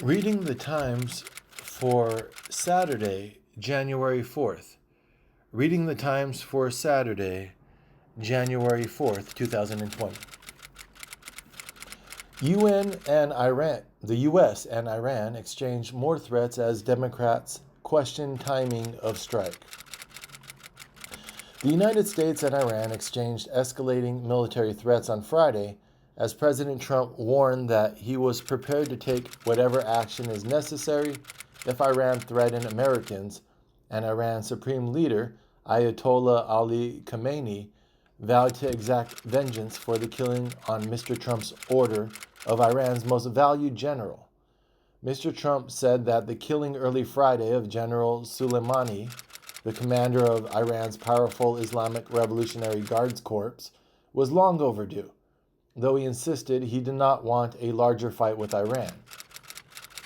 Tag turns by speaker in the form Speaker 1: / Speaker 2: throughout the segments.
Speaker 1: Reading the Times for Saturday, January 4th. Reading the Times for Saturday, January 4th, 2020. The U.S. and Iran exchanged more threats as Democrats question timing of strike. The United States and Iran exchanged escalating military threats on Friday as President Trump warned that he was prepared to take whatever action is necessary if Iran threatened Americans, and Iran's Supreme Leader, Ayatollah Ali Khamenei, vowed to exact vengeance for the killing on Mr. Trump's order of Iran's most valued general. Mr. Trump said that the killing early Friday of General Soleimani, the commander of Iran's powerful Islamic Revolutionary Guards Corps, was long overdue, though he insisted he did not want a larger fight with Iran.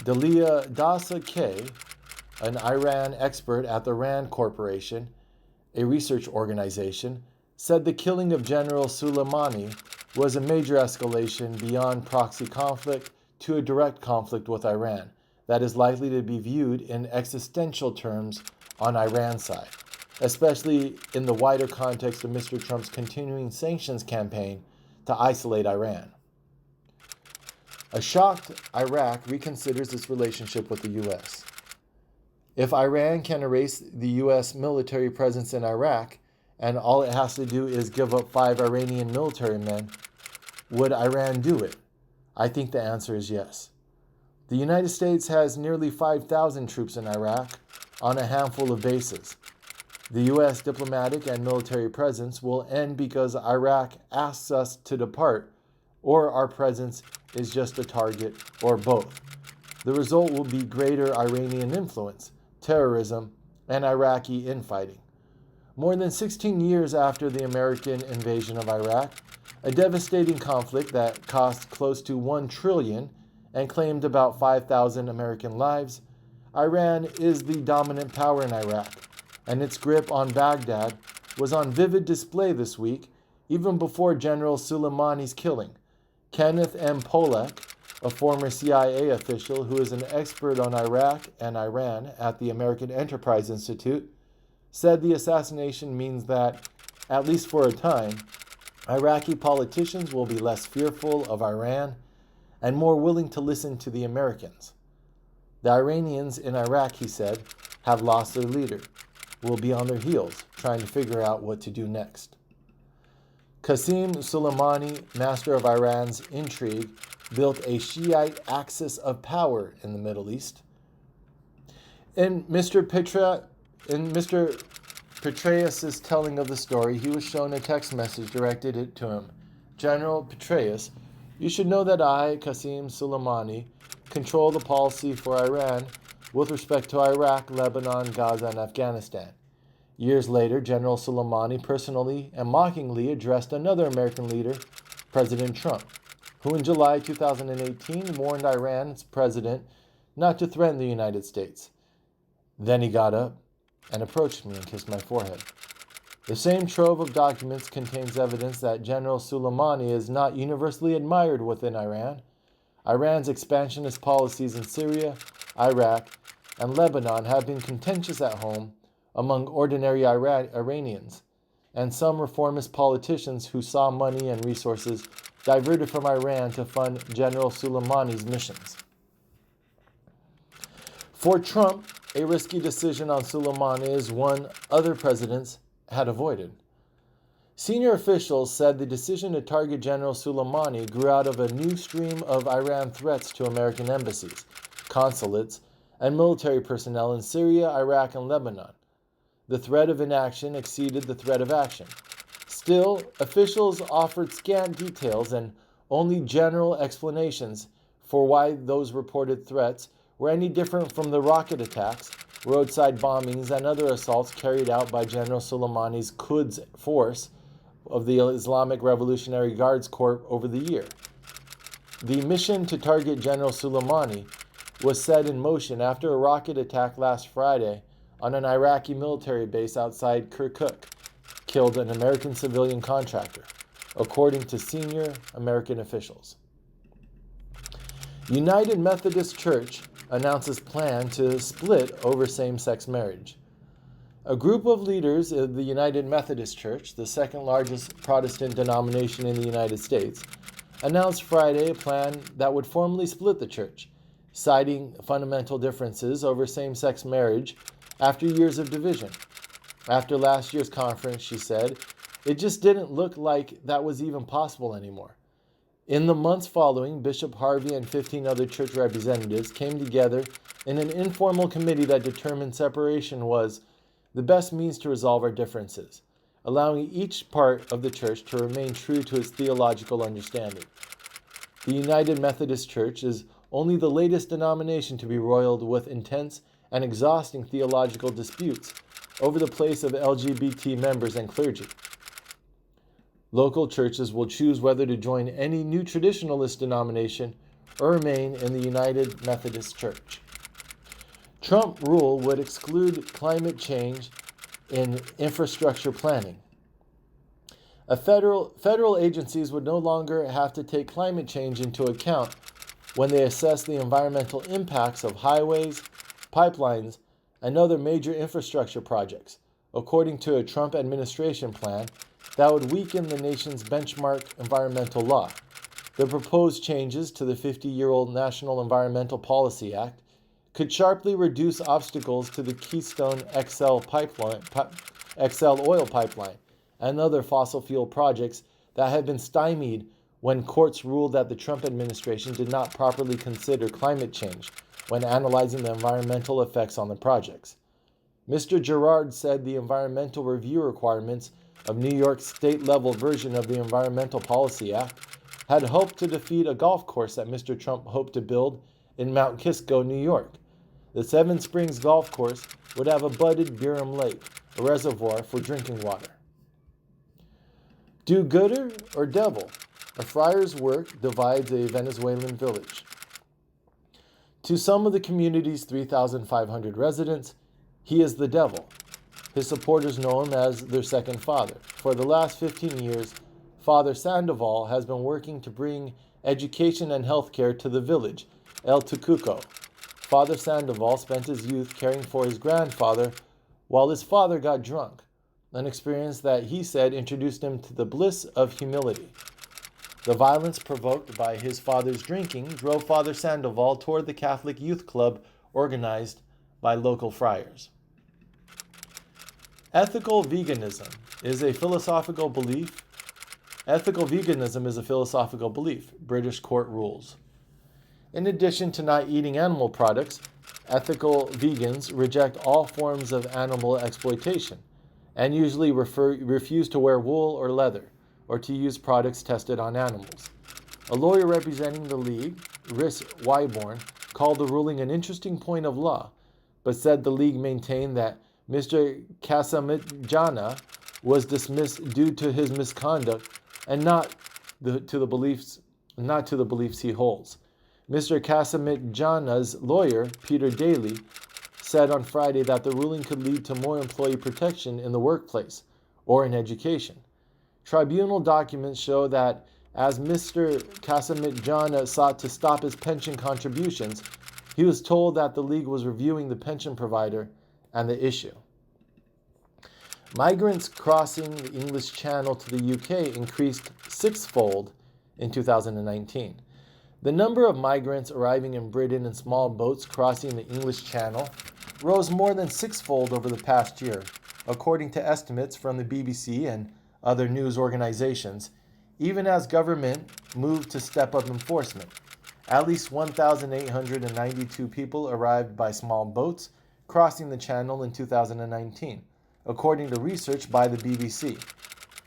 Speaker 1: Dalia Dasa K, an Iran expert at the RAND Corporation, a research organization, said the killing of General Soleimani was a major escalation beyond proxy conflict to a direct conflict with Iran that is likely to be viewed in existential terms on Iran's side, especially in the wider context of Mr. Trump's continuing sanctions campaign to isolate Iran. A shocked Iraq reconsiders its relationship with the U.S. If Iran can erase the U.S. military presence in Iraq, and all it has to do is give up 5 Iranian military men, would Iran do it? I think the answer is yes. The United States has nearly 5,000 troops in Iraq on a handful of bases. The U.S. diplomatic and military presence will end because Iraq asks us to depart, or our presence is just a target, or both. The result will be greater Iranian influence, terrorism, and Iraqi infighting. More than 16 years after the American invasion of Iraq, a devastating conflict that cost close to $1 trillion and claimed about 5,000 American lives, Iran is the dominant power in Iraq, and its grip on Baghdad was on vivid display this week, even before General Soleimani's killing. Kenneth M. Pollack, a former CIA official who is an expert on Iraq and Iran at the American Enterprise Institute, said the assassination means that, at least for a time, Iraqi politicians will be less fearful of Iran and more willing to listen to the Americans. The Iranians in Iraq, he said, have lost their leader, will be on their heels, trying to figure out what to do next. Qasem Soleimani, master of Iran's intrigue, built a Shiite axis of power in the Middle East. In Mr. Petraeus' telling of the story, he was shown a text message directed to him. General Petraeus, you should know that I, Qasem Soleimani, control the policy for Iran with respect to Iraq, Lebanon, Gaza, and Afghanistan. Years later, General Soleimani personally and mockingly addressed another American leader, President Trump, who in July 2018 warned Iran's president not to threaten the United States. Then he got up and approached me and kissed my forehead. The same trove of documents contains evidence that General Soleimani is not universally admired within Iran. Iran's expansionist policies in Syria, Iraq, and Lebanon have been contentious at home among ordinary Iranians, and some reformist politicians who saw money and resources diverted from Iran to fund General Soleimani's missions. For Trump, a risky decision on Soleimani is one other presidents had avoided. Senior officials said the decision to target General Soleimani grew out of a new stream of Iran threats to American embassies, consulates, and military personnel in Syria, Iraq, and Lebanon. The threat of inaction exceeded the threat of action. Still, officials offered scant details and only general explanations for why those reported threats were any different from the rocket attacks, roadside bombings, and other assaults carried out by General Soleimani's Quds force of the Islamic Revolutionary Guards Corps over the year. The mission to target General Soleimani was set in motion after a rocket attack last Friday on an Iraqi military base outside Kirkuk killed an American civilian contractor, according to senior American officials. United Methodist Church announces plan to split over same-sex marriage. A group of leaders of the United Methodist Church, the second largest Protestant denomination in the United States, announced Friday a plan that would formally split the church, citing fundamental differences over same-sex marriage after years of division. After last year's conference, she said, it just didn't look like that was even possible anymore. In the months following, Bishop Harvey and 15 other church representatives came together in an informal committee that determined separation was the best means to resolve our differences, allowing each part of the church to remain true to its theological understanding. The United Methodist Church is only the latest denomination to be roiled with intense and exhausting theological disputes over the place of LGBT members and clergy. Local churches will choose whether to join any new traditionalist denomination or remain in the United Methodist Church. Trump rule would exclude climate change in infrastructure planning. Federal agencies would no longer have to take climate change into account when they assess the environmental impacts of highways, pipelines, and other major infrastructure projects, according to a Trump administration plan that would weaken the nation's benchmark environmental law. The proposed changes to the 50-year-old National Environmental Policy Act could sharply reduce obstacles to the Keystone XL oil pipeline and other fossil fuel projects that have been stymied when courts ruled that the Trump administration did not properly consider climate change when analyzing the environmental effects on the projects. Mr. Gerard said the environmental review requirements of New York's state-level version of the Environmental Policy Act had hoped to defeat a golf course that Mr. Trump hoped to build in Mount Kisco, New York. The Seven Springs golf course would have a budded Biram Lake, a reservoir for drinking water. Do-gooder or devil? A friar's work divides a Venezuelan village. To some of the community's 3,500 residents, he is the devil. His supporters know him as their second father. For the last 15 years, Father Sandoval has been working to bring education and health care to the village, El Tucuco. Father Sandoval spent his youth caring for his grandfather while his father got drunk, an experience that he said introduced him to the bliss of humility. The violence provoked by his father's drinking drove Father Sandoval toward the Catholic youth club organized by local friars. Ethical veganism is a philosophical belief. British court rules. In addition to not eating animal products, ethical vegans reject all forms of animal exploitation and usually refuse to wear wool or leather or to use products tested on animals. A lawyer representing the League, Rhys Wyborn, called the ruling an interesting point of law, but said the League maintained that Mr. Kasamidjana was dismissed due to his misconduct and not to the beliefs he holds. Mr. Kasamidjana's lawyer, Peter Daly, said on Friday that the ruling could lead to more employee protection in the workplace or in education. Tribunal documents show that as Mr. Kasamidjana sought to stop his pension contributions, he was told that the League was reviewing the pension provider and the issue. Migrants crossing the English Channel to the UK increased sixfold in 2019. The number of migrants arriving in Britain in small boats crossing the English Channel rose more than sixfold over the past year, according to estimates from the BBC and other news organizations, even as government moved to step up enforcement. At least 1,892 people arrived by small boats crossing the Channel in 2019, according to research by the BBC.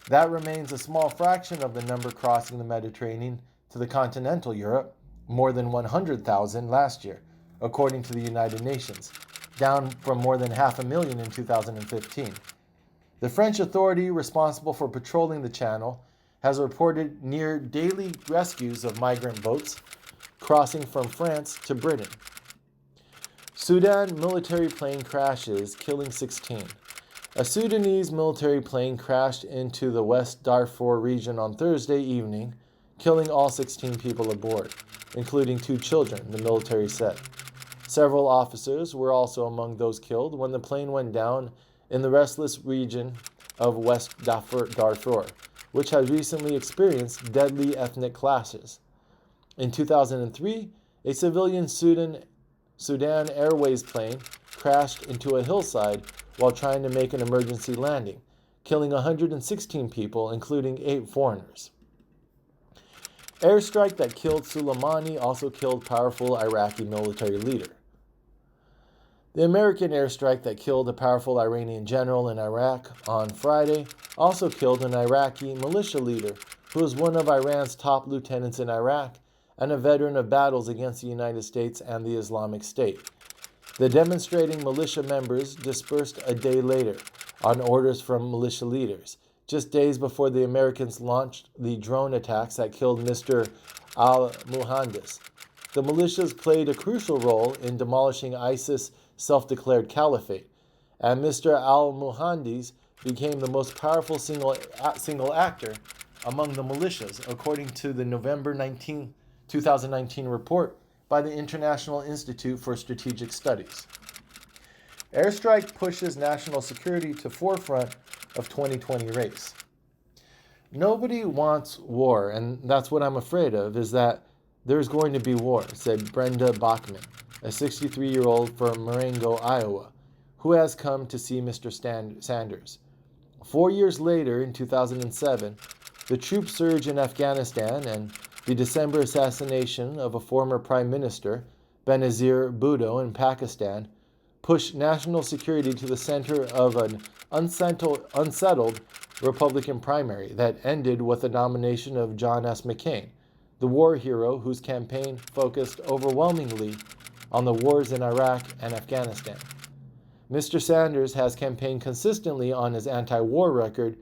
Speaker 1: That remains a small fraction of the number crossing the Mediterranean to the continental Europe, more than 100,000 last year, according to the United Nations, down from more than 500,000 in 2015. The French authority responsible for patrolling the Channel has reported near daily rescues of migrant boats crossing from France to Britain. Sudan military plane crashes, killing 16. A Sudanese military plane crashed into the West Darfur region on Thursday evening, killing all 16 people aboard, including 2 children, the military said. Several officers were also among those killed when the plane went down in the restless region of West Darfur, which had recently experienced deadly ethnic clashes. In 2003, a civilian Sudan Airways plane crashed into a hillside while trying to make an emergency landing, killing 116 people, including 8 foreigners. Airstrike that killed Soleimani also killed powerful Iraqi military leader. The American airstrike that killed a powerful Iranian general in Iraq on Friday also killed an Iraqi militia leader who was one of Iran's top lieutenants in Iraq and a veteran of battles against the United States and the Islamic State. The demonstrating militia members dispersed a day later on orders from militia leaders, just days before the Americans launched the drone attacks that killed Mr. al-Muhandis. The militias played a crucial role in demolishing ISIS' self-declared caliphate, and Mr. al-Muhandis became the most powerful single actor among the militias, according to the November 2019 report by the International Institute for Strategic Studies. Airstrike pushes national security to forefront of 2020 race. Nobody wants war, and that's what I'm afraid of, is that there's going to be war, said Brenda Bachman, a 63-year-old from Marengo, Iowa, who has come to see Mr. Sanders. 4 years later, in 2007, the troop surge in Afghanistan and the December assassination of a former prime minister, Benazir Bhutto, in Pakistan, pushed national security to the center of an unsettled Republican primary that ended with the nomination of John S. McCain, the war hero whose campaign focused overwhelmingly on the wars in Iraq and Afghanistan. Mr. Sanders has campaigned consistently on his anti-war record,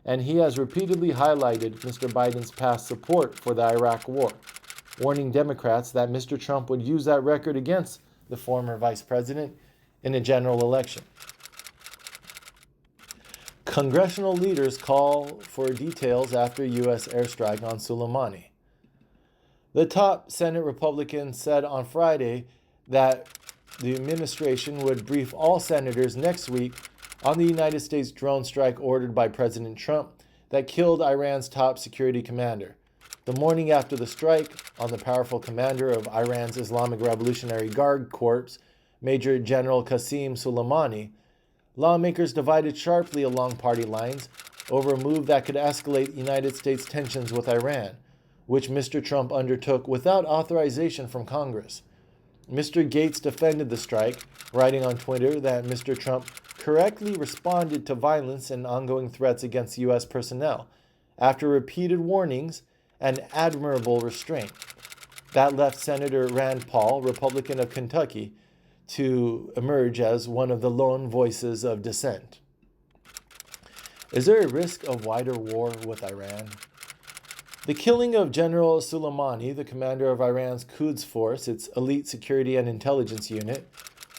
Speaker 1: and he has repeatedly highlighted Mr. Biden's past support for the Iraq war, warning Democrats that Mr. Trump would use that record against the former vice president in a general election. Congressional leaders call for details after U.S. airstrike on Soleimani. The top Senate Republican said on Friday that the administration would brief all senators next week on the United States drone strike ordered by President Trump that killed Iran's top security commander. The morning after the strike on the powerful commander of Iran's Islamic Revolutionary Guard Corps, Major General Qasem Soleimani, lawmakers divided sharply along party lines over a move that could escalate United States tensions with Iran, which Mr. Trump undertook without authorization from Congress. Mr. Gates defended the strike, writing on Twitter that Mr. Trump correctly responded to violence and ongoing threats against U.S. personnel after repeated warnings and admirable restraint. That left Senator Rand Paul, Republican of Kentucky, to emerge as one of the lone voices of dissent. Is there a risk of wider war with Iran? The killing of General Soleimani, the commander of Iran's Quds Force, its elite security and intelligence unit,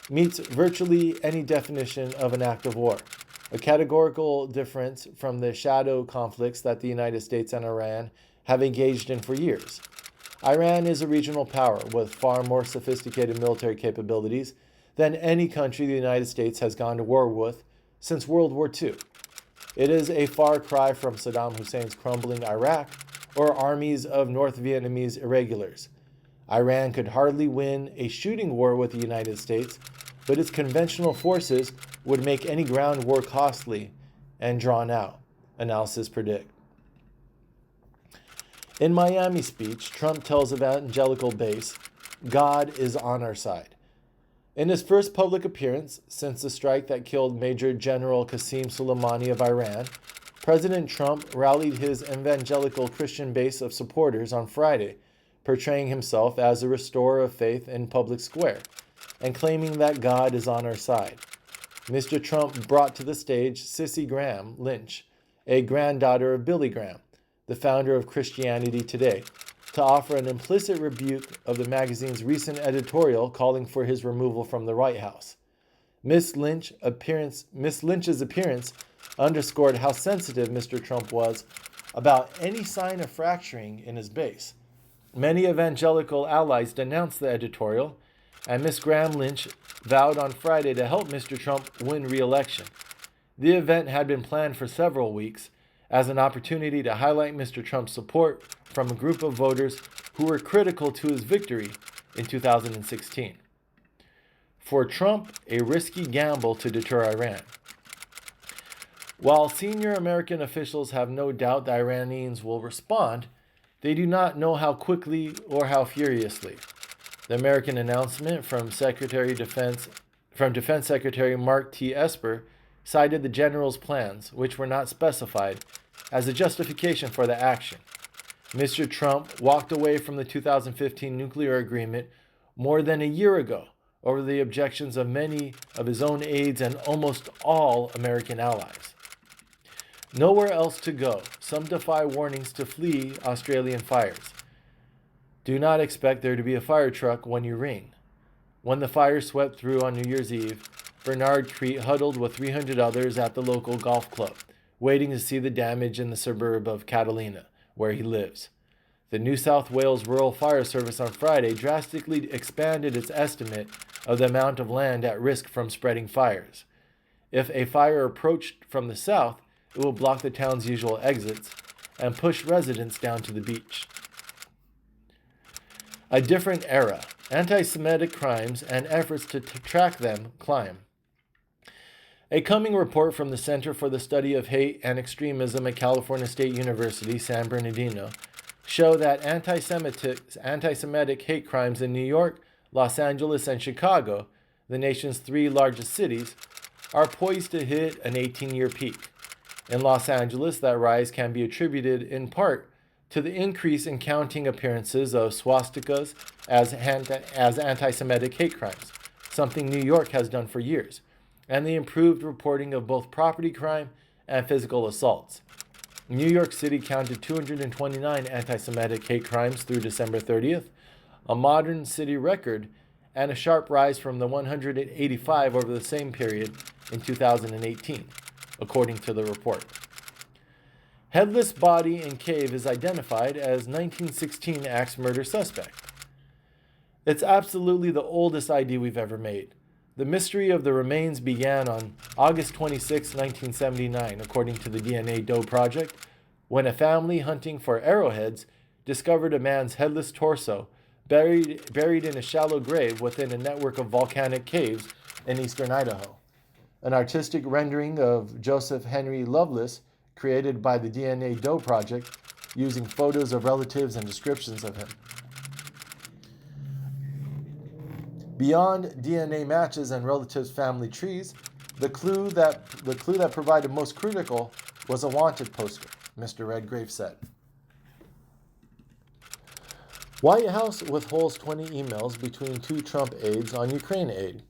Speaker 1: meets virtually any definition of an act of war, a categorical difference from the shadow conflicts that the United States and Iran have engaged in for years. Iran is a regional power with far more sophisticated military capabilities than any country the United States has gone to war with since World War II. It is a far cry from Saddam Hussein's crumbling Iraq or armies of North Vietnamese irregulars. Iran could hardly win a shooting war with the United States, but its conventional forces would make any ground war costly and drawn out, analysts predict. In Miami speech, Trump tells evangelical base, God is on our side. In his first public appearance since the strike that killed Major General Qasem Soleimani of Iran, President Trump rallied his evangelical Christian base of supporters on Friday, portraying himself as a restorer of faith in public square and claiming that God is on our side. Mr. Trump brought to the stage Cissy Graham Lynch, a granddaughter of Billy Graham, the founder of Christianity Today, to offer an implicit rebuke of the magazine's recent editorial calling for his removal from the White House. Miss Lynch's appearance underscored how sensitive Mr. Trump was about any sign of fracturing in his base. Many evangelical allies denounced the editorial, and Miss Graham Lynch vowed on Friday to help Mr. Trump win re-election. The event had been planned for several weeks as an opportunity to highlight Mr. Trump's support from a group of voters who were critical to his victory in 2016. For Trump, a risky gamble to deter Iran. While senior American officials have no doubt the Iranians will respond, they do not know how quickly or how furiously. The American announcement from Defense Secretary Mark T. Esper cited the general's plans, which were not specified, as a justification for the action. Mr. Trump walked away from the 2015 nuclear agreement more than a year ago over the objections of many of his own aides and almost all American allies. Nowhere else to go, some defy warnings to flee Australian fires. Do not expect there to be a fire truck when you ring. When the fire swept through on New Year's Eve, Bernard Crete huddled with 300 others at the local golf club, waiting to see the damage in the suburb of Catalina, where he lives. The New South Wales Rural Fire Service on Friday drastically expanded its estimate of the amount of land at risk from spreading fires. If a fire approached from the south, it will block the town's usual exits and push residents down to the beach. A different era. Anti-Semitic crimes and efforts to track them climb. A coming report from the Center for the Study of Hate and Extremism at California State University, San Bernardino, show that anti-Semitic hate crimes in New York, Los Angeles, and Chicago, the nation's three largest cities, are poised to hit an 18-year peak. In Los Angeles, that rise can be attributed in part to the increase in counting appearances of swastikas as anti-Semitic hate crimes, something New York has done for years, and the improved reporting of both property crime and physical assaults. New York City counted 229 anti-Semitic hate crimes through December 30th, a modern city record, and a sharp rise from the 185 over the same period in 2018, according to the report. Headless body in cave is identified as 1916 axe murder suspect. It's absolutely the oldest ID we've ever made. The mystery of the remains began on August 26, 1979, according to the DNA Doe Project, when a family hunting for arrowheads discovered a man's headless torso buried in a shallow grave within a network of volcanic caves in eastern Idaho. An artistic rendering of Joseph Henry Loveless, created by the DNA Doe Project, using photos of relatives and descriptions of him. Beyond DNA matches and relatives' family trees, the clue that provided most critical was a wanted poster, Mr. Redgrave said. White House withholds 20 emails between two Trump aides on Ukraine aid.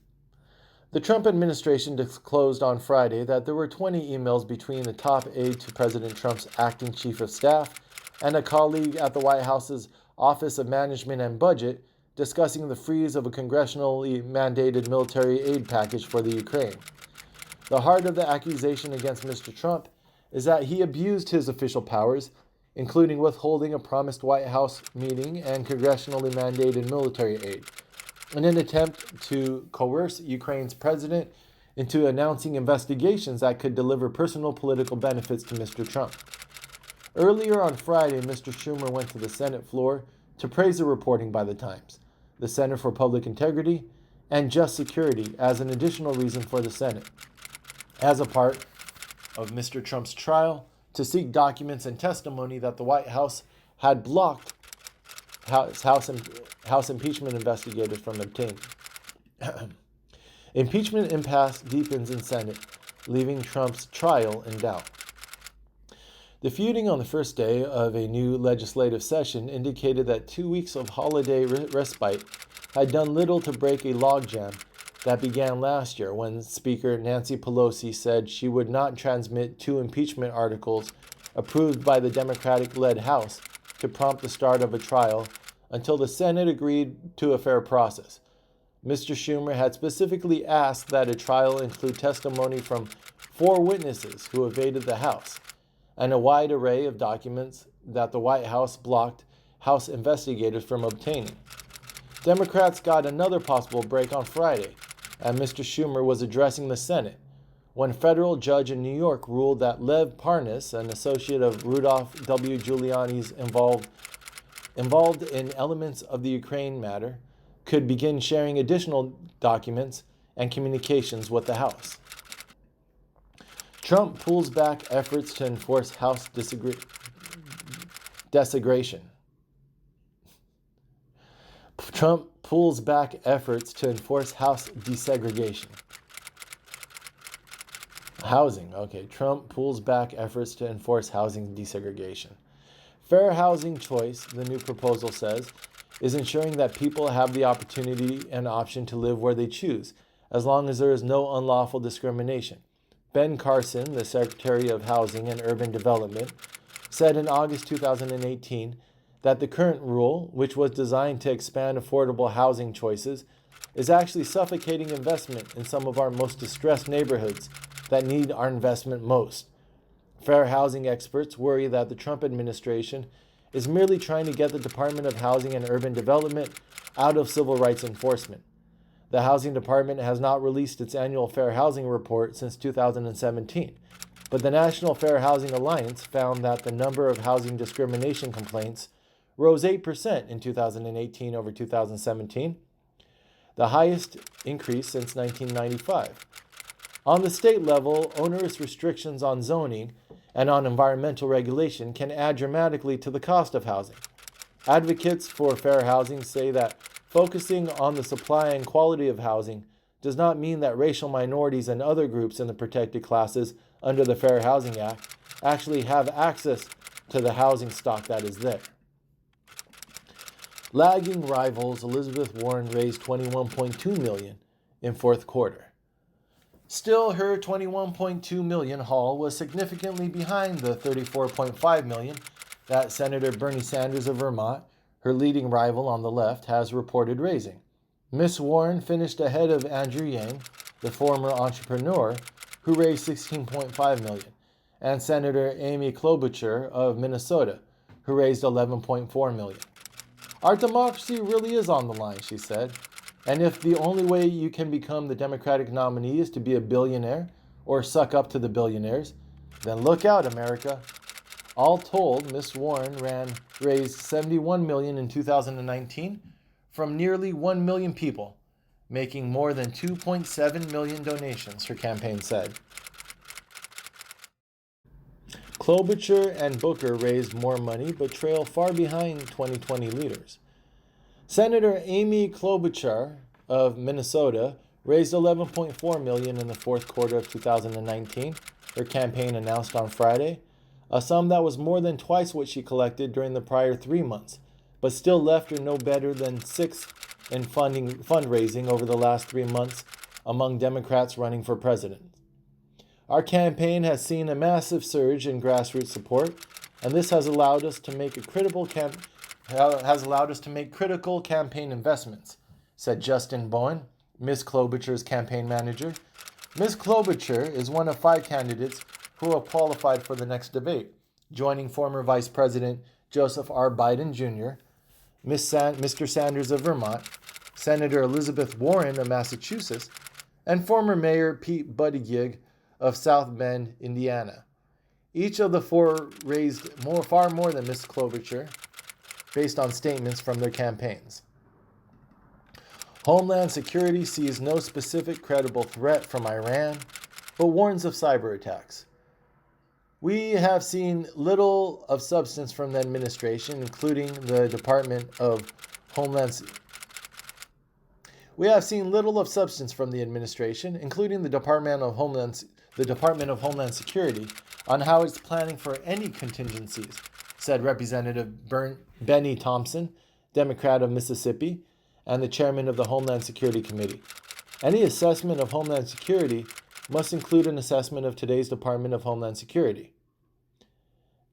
Speaker 1: The Trump administration disclosed on Friday that there were 20 emails between the top aide to President Trump's acting chief of staff and a colleague at the White House's Office of Management and Budget discussing the freeze of a congressionally mandated military aid package for the Ukraine. The heart of the accusation against Mr. Trump is that he abused his official powers, including withholding a promised White House meeting and congressionally mandated military aid, in an attempt to coerce Ukraine's president into announcing investigations that could deliver personal political benefits to Mr. Trump. Earlier on Friday, Mr. Schumer went to the Senate floor to praise the reporting by the Times, the Center for Public Integrity, and Just Security as an additional reason for the Senate, as a part of Mr. Trump's trial to seek documents and testimony that the White House had blocked House impeachment investigators from obtaining. Impeachment impasse deepens in Senate, leaving Trump's trial in doubt. The feuding on the first day of a new legislative session indicated that 2 weeks of holiday respite had done little to break a logjam that began last year when Speaker Nancy Pelosi said she would not transmit two impeachment articles approved by the Democratic-led House to prompt the start of a trial until the Senate agreed to a fair process. Mr. Schumer had specifically asked that a trial include testimony from 4 witnesses who evaded the House, and a wide array of documents that the White House blocked House investigators from obtaining. Democrats got another possible break on Friday, and Mr. Schumer was addressing the Senate when a federal judge in New York ruled that Lev Parnas, an associate of Rudolph W. Giuliani's involved in elements of the Ukraine matter, could begin sharing additional documents and communications with the House. Trump pulls back efforts to enforce House desegregation. Trump pulls back efforts to enforce House desegregation. Housing. Okay, Trump pulls back efforts to enforce housing desegregation. Fair housing choice, the new proposal says, is ensuring that people have the opportunity and option to live where they choose, as long as there is no unlawful discrimination. Ben Carson, the Secretary of Housing and Urban Development, said in August 2018 that the current rule, which was designed to expand affordable housing choices, is actually suffocating investment in some of our most distressed neighborhoods that need our investment most. Fair housing experts worry that the Trump administration is merely trying to get the Department of Housing and Urban Development out of civil rights enforcement. The Housing Department has not released its annual Fair Housing Report since 2017, but the National Fair Housing Alliance found that the number of housing discrimination complaints rose 8% in 2018 over 2017, the highest increase since 1995. On the state level, onerous restrictions on zoning and on environmental regulation can add dramatically to the cost of housing. Advocates for fair housing say that focusing on the supply and quality of housing does not mean that racial minorities and other groups in the protected classes under the Fair Housing Act actually have access to the housing stock that is there. Lagging rivals Elizabeth Warren raised $21.2 million in fourth quarter. Still, her $21.2 million haul was significantly behind the $34.5 million that Senator Bernie Sanders of Vermont, her leading rival on the left, has reported raising. Ms. Warren finished ahead of Andrew Yang, the former entrepreneur, who raised $16.5 million, and Senator Amy Klobuchar of Minnesota, who raised $11.4 million. Our democracy really is on the line, she said. And if the only way you can become the Democratic nominee is to be a billionaire or suck up to the billionaires, then look out, America. All told, Ms. Warren raised $71 million in 2019 from nearly 1 million people, making more than 2.7 million donations, her campaign said. Klobuchar and Booker raised more money but trail far behind 2020 leaders. Senator Amy Klobuchar of Minnesota raised $11.4 million in the fourth quarter of 2019, her campaign announced on Friday, a sum that was more than twice what she collected during the prior 3 months, but still left her no better than sixth in fundraising over the last 3 months among Democrats running for president. Our campaign has seen a massive surge in grassroots support, and this has allowed us to make critical campaign investments, said Justin Bowen, Ms. Klobuchar's campaign manager. Ms. Klobuchar is one of 5 candidates who have qualified for the next debate, joining former Vice President Joseph R. Biden Jr., Mr. Sanders of Vermont, Senator Elizabeth Warren of Massachusetts, and former Mayor Pete Buttigieg of South Bend, Indiana. Each of the 4 raised far more than Ms. Klobuchar, based on statements from their campaigns. Homeland Security sees no specific credible threat from Iran, but warns of cyber attacks. We have seen little of substance from the administration, including the Department of Homeland Security, on how it's planning for any contingencies, said Representative Benny Thompson, Democrat of Mississippi, and the chairman of the Homeland Security Committee. Any assessment of Homeland Security must include an assessment of today's Department of Homeland Security.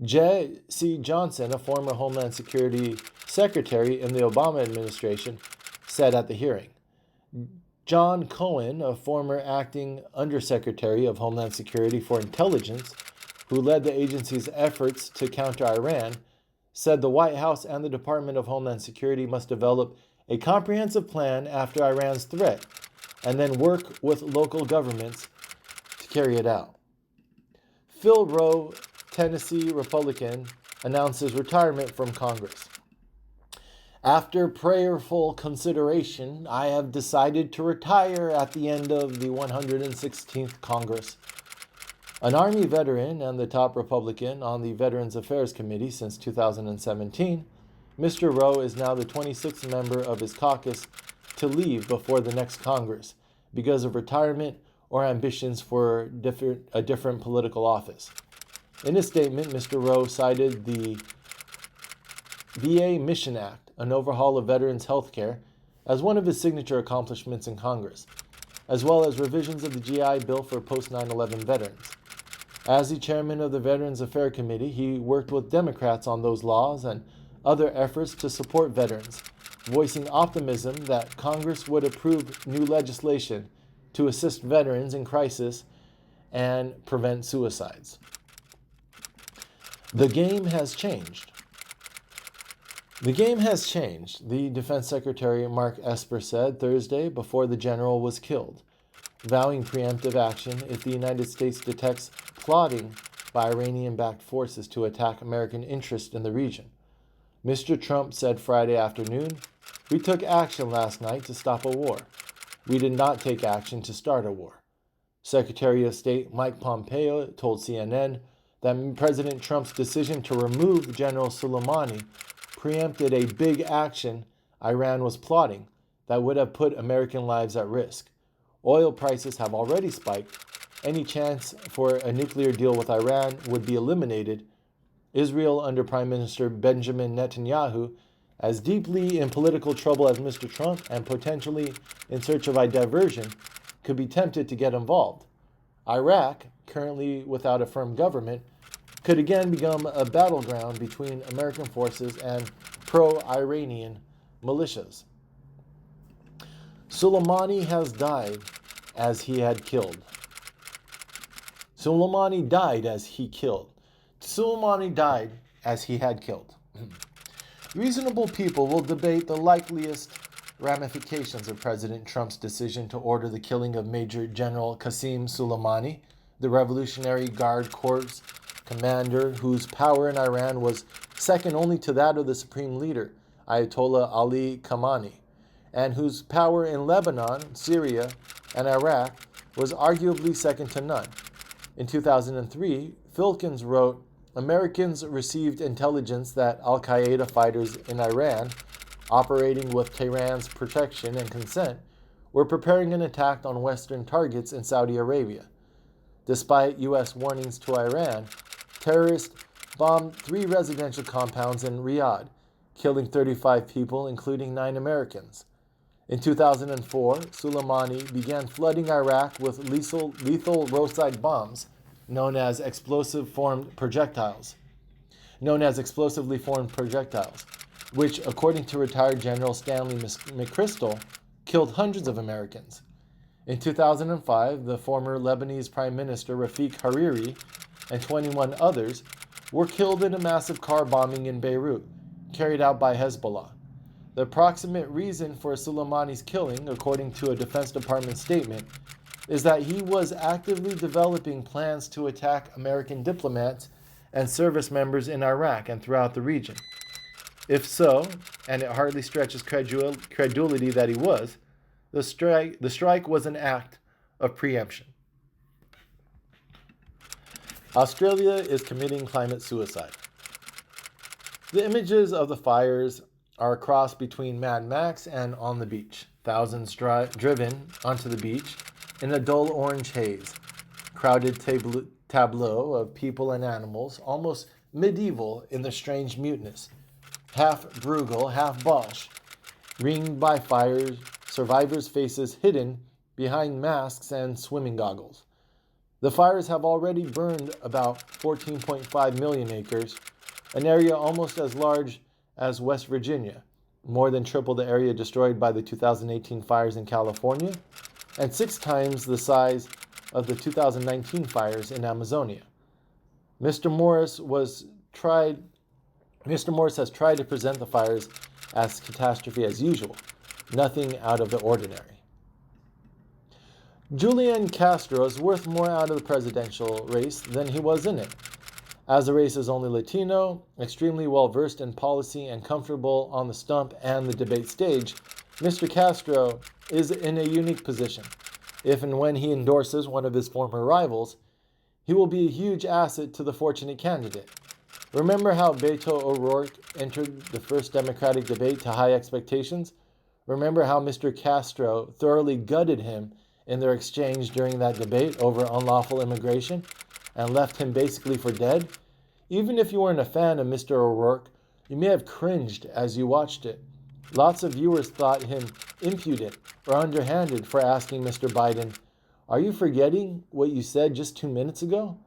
Speaker 1: J.C. Johnson, a former Homeland Security Secretary in the Obama administration, said at the hearing. John Cohen, a former acting Undersecretary of Homeland Security for Intelligence, who led the agency's efforts to counter Iran, said the White House and the Department of Homeland Security must develop a comprehensive plan after Iran's threat and then work with local governments to carry it out. Phil Rowe, Tennessee Republican, announces retirement from Congress. After prayerful consideration, I have decided to retire at the end of the 116th Congress. An Army veteran and the top Republican on the Veterans Affairs Committee since 2017, Mr. Rowe is now the 26th member of his caucus to leave before the next Congress because of retirement or ambitions for a different political office. In a statement, Mr. Rowe cited the VA Mission Act, an overhaul of veterans' health care, as one of his signature accomplishments in Congress, as well as revisions of the GI Bill for post-9/11 veterans. As the chairman of the Veterans Affairs Committee, he worked with Democrats on those laws and other efforts to support veterans, voicing optimism that Congress would approve new legislation to assist veterans in crisis and prevent suicides. The game has changed. The game has changed, the Defense Secretary Mark Esper said Thursday before the general was killed, vowing preemptive action if the United States detects plotting by Iranian-backed forces to attack American interests in the region. Mr. Trump said Friday afternoon, "We took action last night to stop a war. We did not take action to start a war." Secretary of State Mike Pompeo told CNN that President Trump's decision to remove General Soleimani preempted a big action Iran was plotting that would have put American lives at risk. Oil prices have already spiked. Any chance for a nuclear deal with Iran would be eliminated. Israel under Prime Minister Benjamin Netanyahu, as deeply in political trouble as Mr. Trump and potentially in search of a diversion, could be tempted to get involved. Iraq, currently without a firm government, could again become a battleground between American forces and pro-Iranian militias. Soleimani has died as he had killed. Soleimani died as he killed. Soleimani died as he had killed. Reasonable people will debate the likeliest ramifications of President Trump's decision to order the killing of Major General Qasem Soleimani, the Revolutionary Guard Corps commander whose power in Iran was second only to that of the supreme leader, Ayatollah Ali Khamenei, and whose power in Lebanon, Syria, and Iraq was arguably second to none. In 2003, Filkins wrote, Americans received intelligence that al-Qaeda fighters in Iran, operating with Tehran's protection and consent, were preparing an attack on Western targets in Saudi Arabia. Despite U.S. warnings to Iran, terrorists bombed 3 residential compounds in Riyadh, killing 35 people, including 9 Americans. In 2004, Soleimani began flooding Iraq with lethal roadside bombs known as explosively formed projectiles, which, according to retired General Stanley McChrystal, killed hundreds of Americans. In 2005, the former Lebanese Prime Minister Rafik Hariri and 21 others were killed in a massive car bombing in Beirut, carried out by Hezbollah. The approximate reason for Soleimani's killing, according to a Defense Department statement, is that he was actively developing plans to attack American diplomats and service members in Iraq and throughout the region. If so, and it hardly stretches credulity that he was, the strike was an act of preemption. Australia is committing climate suicide. The images of the fires are a cross between Mad Max and On the Beach. Thousands driven onto the beach in a dull orange haze. Crowded tableau of people and animals, almost medieval in their strange muteness. Half Bruegel, half Bosch, ringed by fires, survivors' faces hidden behind masks and swimming goggles. The fires have already burned about 14.5 million acres, an area almost as large as West Virginia, more than triple the area destroyed by the 2018 fires in California, and 6 times the size of the 2019 fires in Amazonia. Mr. Morris has tried to present the fires as catastrophe as usual, nothing out of the ordinary. Julian Castro is worth more out of the presidential race than he was in it. As the race is only Latino, extremely well-versed in policy and comfortable on the stump and the debate stage, Mr. Castro is in a unique position. If and when he endorses one of his former rivals, he will be a huge asset to the fortunate candidate. Remember how Beto O'Rourke entered the first Democratic debate to high expectations? Remember how Mr. Castro thoroughly gutted him in their exchange during that debate over unlawful immigration and left him basically for dead? Even if you weren't a fan of Mr. O'Rourke, you may have cringed as you watched it. Lots of viewers thought him impudent or underhanded for asking Mr. Biden, "Are you forgetting what you said just 2 minutes ago?"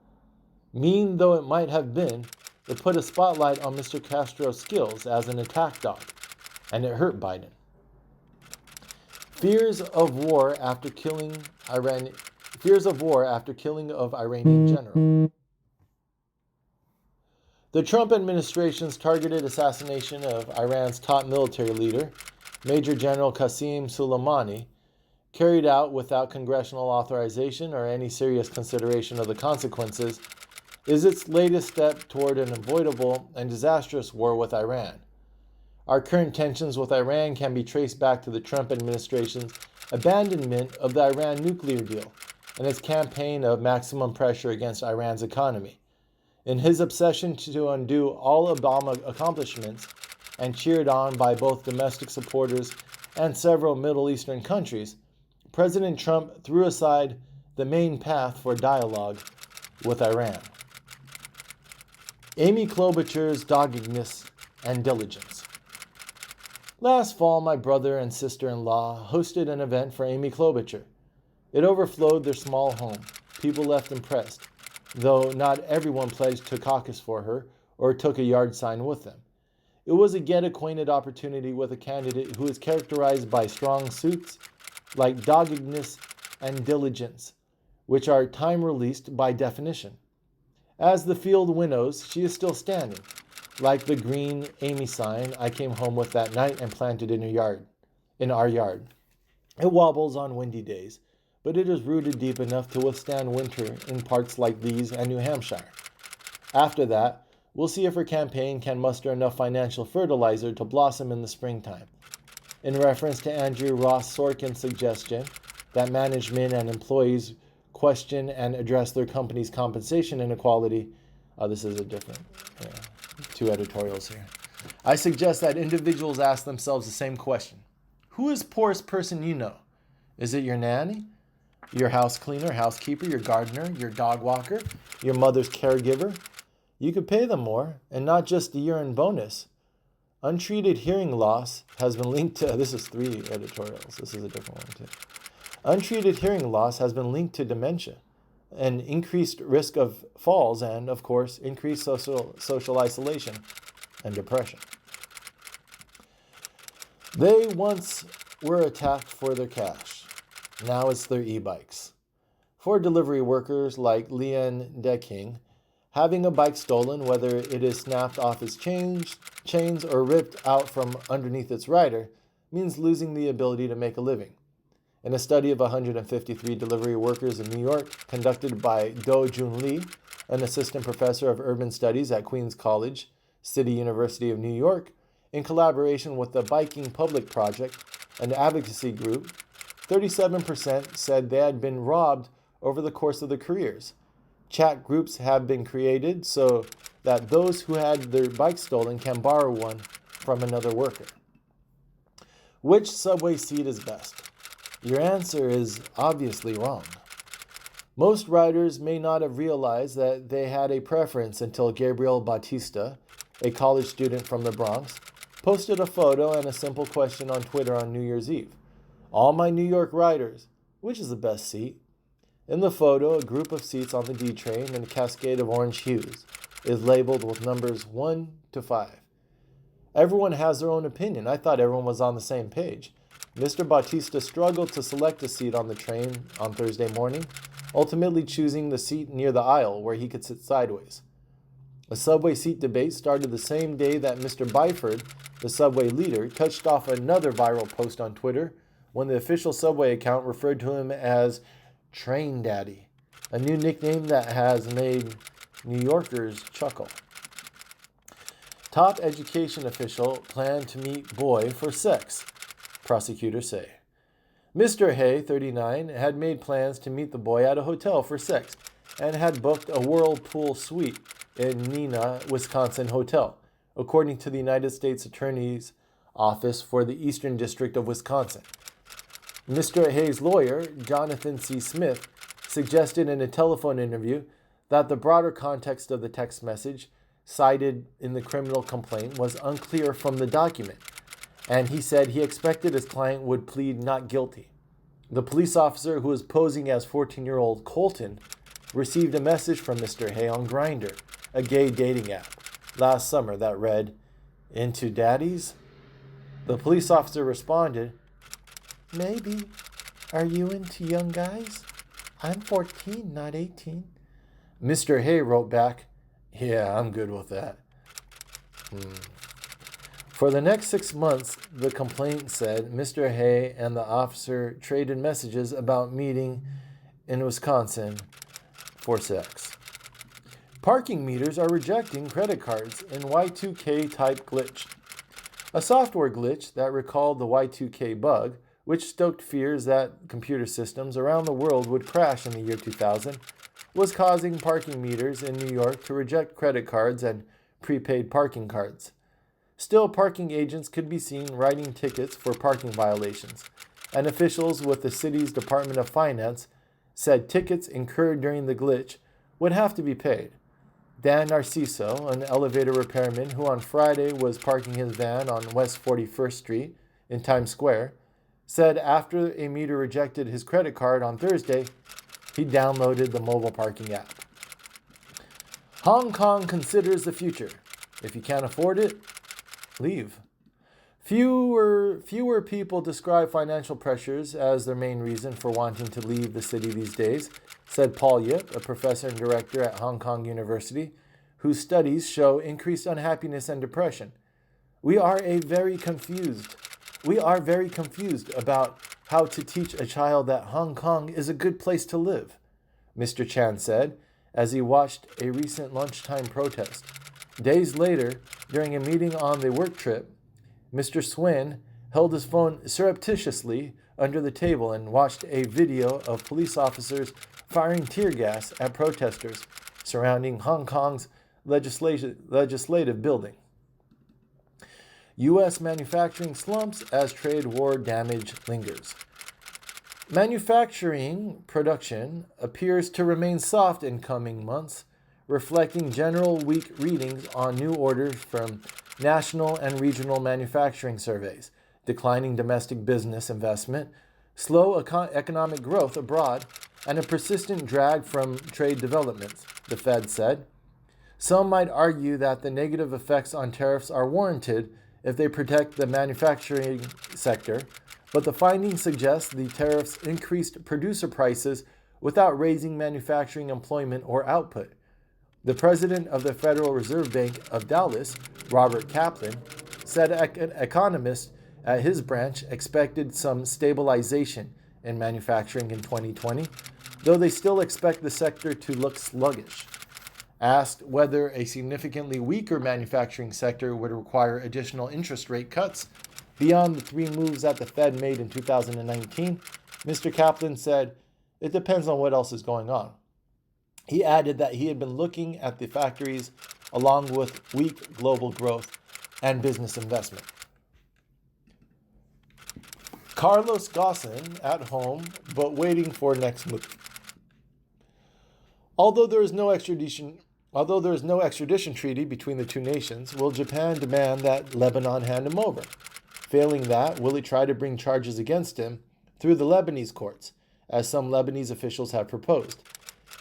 Speaker 1: Mean though it might have been, it put a spotlight on Mr. Castro's skills as an attack dog, and it hurt Biden. Fears of war after killing of Iranian general. The Trump administration's targeted assassination of Iran's top military leader, Major General Qasem Soleimani, carried out without congressional authorization or any serious consideration of the consequences, is its latest step toward an avoidable and disastrous war with Iran. Our current tensions with Iran can be traced back to the Trump administration's abandonment of the Iran nuclear deal and its campaign of maximum pressure against Iran's economy. In his obsession to undo all Obama accomplishments and cheered on by both domestic supporters and several Middle Eastern countries, President Trump threw aside the main path for dialogue with Iran. Amy Klobuchar's doggedness and diligence. Last fall, my brother and sister-in-law hosted an event for Amy Klobuchar. It overflowed their small home. People left impressed, though not everyone pledged to caucus for her or took a yard sign with them. It was a get-acquainted opportunity with a candidate who is characterized by strong suits like doggedness and diligence, which are time-released by definition. As the field winnows, she is still standing, like the green Amy sign I came home with that night and planted in our yard. It wobbles on windy days, but it is rooted deep enough to withstand winter in parts like these and New Hampshire. After that, we'll see if her campaign can muster enough financial fertilizer to blossom in the springtime. In reference to Andrew Ross Sorkin's suggestion that management and employees question and address their company's compensation inequality, this is a different, two editorials here. I suggest that individuals ask themselves the same question. Who is the poorest person you know? Is it your nanny, your house cleaner, housekeeper, your gardener, your dog walker, your mother's caregiver? You could pay them more, and not just the year-end bonus. Untreated hearing loss has been linked to, this is 3 editorials, this is a different one too. Untreated hearing loss has been linked to dementia, an increased risk of falls, and, of course, increased social isolation and depression. They once were attacked for their cash. Now it's their e-bikes. For delivery workers like Leon Decking, having a bike stolen, whether it is snapped off its chains or ripped out from underneath its rider, means losing the ability to make a living. In a study of 153 delivery workers in New York, conducted by Do Jun Lee, an assistant professor of urban studies at Queens College, City University of New York, in collaboration with the Biking Public Project, an advocacy group, 37% said they had been robbed over the course of their careers. Chat groups have been created so that those who had their bike stolen can borrow one from another worker. Which subway seat is best? Your answer is obviously wrong. Most riders may not have realized that they had a preference until Gabriel Bautista, a college student from the Bronx, posted a photo and a simple question on Twitter on New Year's Eve. All my New York riders, which is the best seat? In the photo, a group of seats on the D train in a cascade of orange hues is labeled with numbers 1 to 5. Everyone has their own opinion. I thought everyone was on the same page. Mr. Bautista struggled to select a seat on the train on Thursday morning, ultimately choosing the seat near the aisle where he could sit sideways. A subway seat debate started the same day that Mr. Byford, the subway leader, touched off another viral post on Twitter when the official subway account referred to him as Train Daddy, a new nickname that has made New Yorkers chuckle. Top education official planned to meet boy for sex, prosecutors say. Mr. Hay, 39, had made plans to meet the boy at a hotel for sex and had booked a whirlpool suite in Neenah, Wisconsin hotel, according to the United States Attorney's Office for the Eastern District of Wisconsin. Mr. Hay's lawyer, Jonathan C. Smith, suggested in a telephone interview that the broader context of the text message cited in the criminal complaint was unclear from the document, and he said he expected his client would plead not guilty. The police officer, who was posing as 14-year-old Colton, received a message from Mr. Hay on Grindr, a gay dating app, last summer that read, "Into daddies?" The police officer responded, "Maybe. Are you into young guys? I'm 14, not 18. Mr. Hay wrote back, "Yeah, I'm good with that." For the next 6 months, the complaint said Mr. Hay and the officer traded messages about meeting in Wisconsin for sex. Parking meters are rejecting credit cards in Y2K-type glitch. A software glitch that recalled the Y2K bug, which stoked fears that computer systems around the world would crash in the year 2000, was causing parking meters in New York to reject credit cards and prepaid parking cards. Still, parking agents could be seen writing tickets for parking violations, and officials with the city's Department of Finance said tickets incurred during the glitch would have to be paid. Dan Narciso, an elevator repairman who on Friday was parking his van on West 41st Street in Times Square, said after a meter rejected his credit card on Thursday, he downloaded the mobile parking app. Hong Kong considers the future. If you can't afford it, leave. Fewer people describe financial pressures as their main reason for wanting to leave the city these days, said Paul Yip, a professor and director at Hong Kong University, whose studies show increased unhappiness and depression. We are very confused about how to teach a child that Hong Kong is a good place to live, Mr. Chan said as he watched a recent lunchtime protest. Days later, during a meeting on the work trip, Mr. Swin held his phone surreptitiously under the table and watched a video of police officers firing tear gas at protesters surrounding Hong Kong's legislative building. U.S. manufacturing slumps as trade war damage lingers. Manufacturing production appears to remain soft in coming months, reflecting general weak readings on new orders from national and regional manufacturing surveys, declining domestic business investment, slow economic growth abroad, and a persistent drag from trade developments, the Fed said. Some might argue that the negative effects on tariffs are warranted if they protect the manufacturing sector, but the findings suggest the tariffs increased producer prices without raising manufacturing employment or output. The president of the Federal Reserve Bank of Dallas, Robert Kaplan, said economists at his branch expected some stabilization in manufacturing in 2020, though they still expect the sector to look sluggish. Asked whether a significantly weaker manufacturing sector would require additional interest rate cuts beyond the 3 moves that the Fed made in 2019, Mr. Kaplan said, "It depends on what else is going on." He added that he had been looking at the factories along with weak global growth and business investment. Carlos Ghosn at home, but waiting for next move. Although there is no extradition treaty between the two nations, will Japan demand that Lebanon hand him over? Failing that, will it try to bring charges against him through the Lebanese courts? as some Lebanese officials have proposed.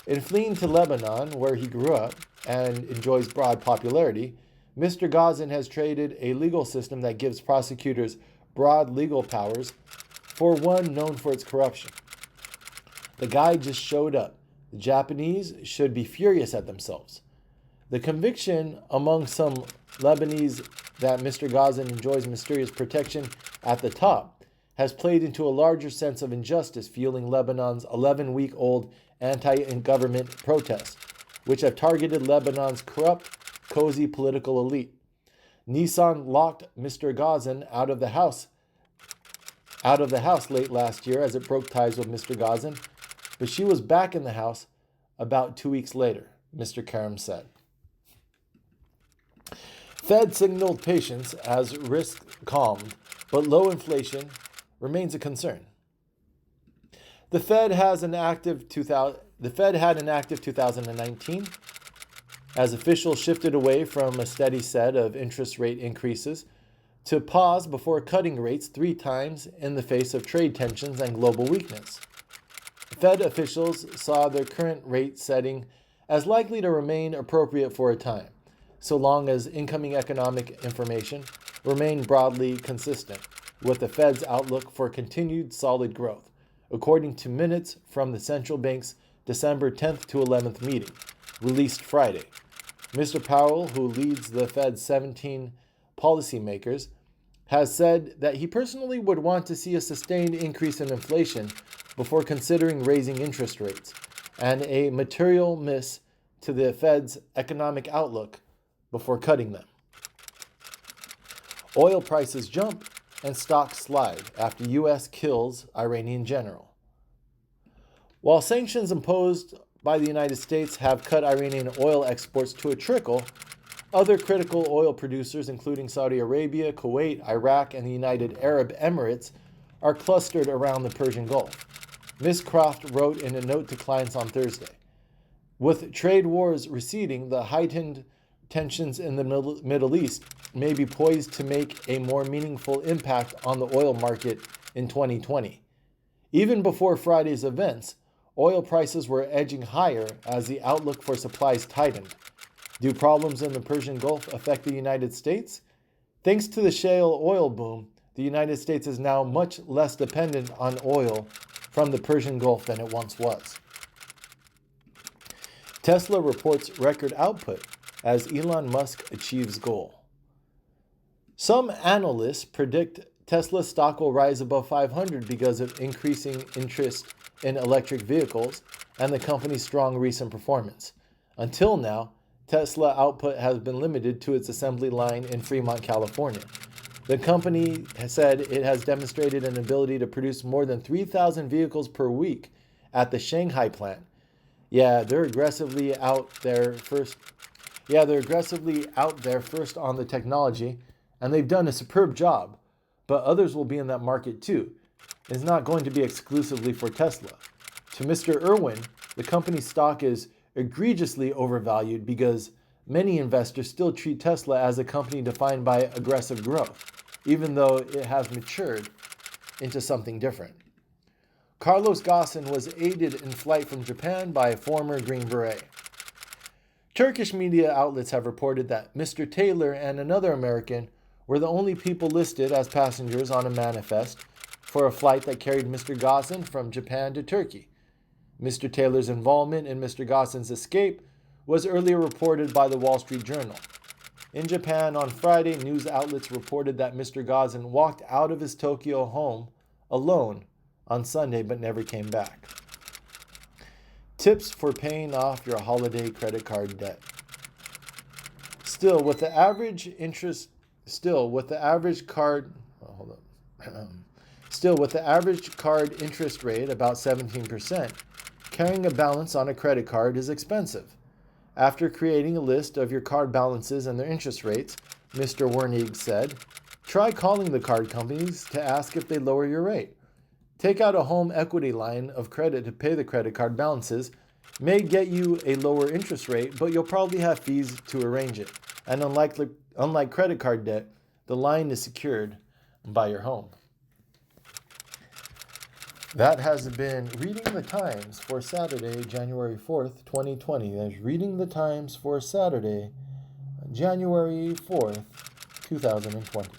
Speaker 1: In fleeing to Lebanon, where he grew up and enjoys broad popularity, Mr. Ghazan has traded a legal system that gives prosecutors broad legal powers for one known for its corruption. The guy just showed up. The Japanese should be furious at themselves. The conviction among some Lebanese that Mr. Ghazan enjoys mysterious protection at the top has played into a larger sense of injustice fueling Lebanon's 11-week-old anti-government protests, which have targeted Lebanon's corrupt, cozy political elite. Nissan locked Mr. Ghazan out of the house late last year as it broke ties with Mr. Ghazan, but she was back in the house about 2 weeks later, Mr. Karim said. Fed signaled patience as risk calmed, but low inflation remains a concern. The Fed had an active 2019 as officials shifted away from a steady set of interest rate increases to pause before cutting rates 3 times in the face of trade tensions and global weakness. Fed officials saw their current rate setting as likely to remain appropriate for a time, so long as incoming economic information remained broadly consistent with the Fed's outlook for continued solid growth, according to minutes from the central bank's December 10th to 11th meeting, released Friday. Mr. Powell, who leads the Fed's 17 policymakers, has said that he personally would want to see a sustained increase in inflation before considering raising interest rates, and a material miss to the Fed's economic outlook before cutting them. Oil prices jump and stocks slide after U.S. kills Iranian general. While sanctions imposed by the United States have cut Iranian oil exports to a trickle, other critical oil producers, including Saudi Arabia, Kuwait, Iraq, and the United Arab Emirates, are clustered around the Persian Gulf. Ms. Croft wrote in a note to clients on Thursday. With trade wars receding, the heightened tensions in the Middle East may be poised to make a more meaningful impact on the oil market in 2020. Even before Friday's events, oil prices were edging higher as the outlook for supplies tightened. Do problems in the Persian Gulf affect the United States? Thanks to the shale oil boom, the United States is now much less dependent on oil from the Persian Gulf than it once was. Tesla reports record output as Elon Musk achieves goal. Some analysts predict Tesla's stock will rise above 500 because of increasing interest in electric vehicles and the company's strong recent performance. Until now, Tesla output has been limited to its assembly line in Fremont, California. The company has said it has demonstrated an ability to produce more than 3,000 vehicles per week at the Shanghai plant. They're aggressively out there first on the technology, and they've done a superb job. But others will be in that market too. It's not going to be exclusively for Tesla. To Mr. Irwin, the company's stock is egregiously overvalued because many investors still treat Tesla as a company defined by aggressive growth, even though it has matured into something different. Carlos Ghosn was aided in flight from Japan by a former Green Beret. Turkish media outlets have reported that Mr. Taylor and another American were the only people listed as passengers on a manifest for a flight that carried Mr. Ghosn from Japan to Turkey. Mr. Taylor's involvement in Mr. Ghosn's escape was earlier reported by the Wall Street Journal. In Japan on Friday, news outlets reported that Mr. Ghosn walked out of his Tokyo home alone on Sunday but never came back. Tips for paying off your holiday credit card debt. Still, with the average card interest rate about 17%, carrying a balance on a credit card is expensive. After creating a list of your card balances and their interest rates, Mr. Wernig said, try calling the card companies to ask if they lower your rate. Take out a home equity line of credit to pay the credit card balances. May get you a lower interest rate, but you'll probably have fees to arrange it. And unlike credit card debt, the line is secured by your home. That has been Reading the Times for Saturday, January 4th, 2020. There's Reading the Times for Saturday, January 4th, 2020.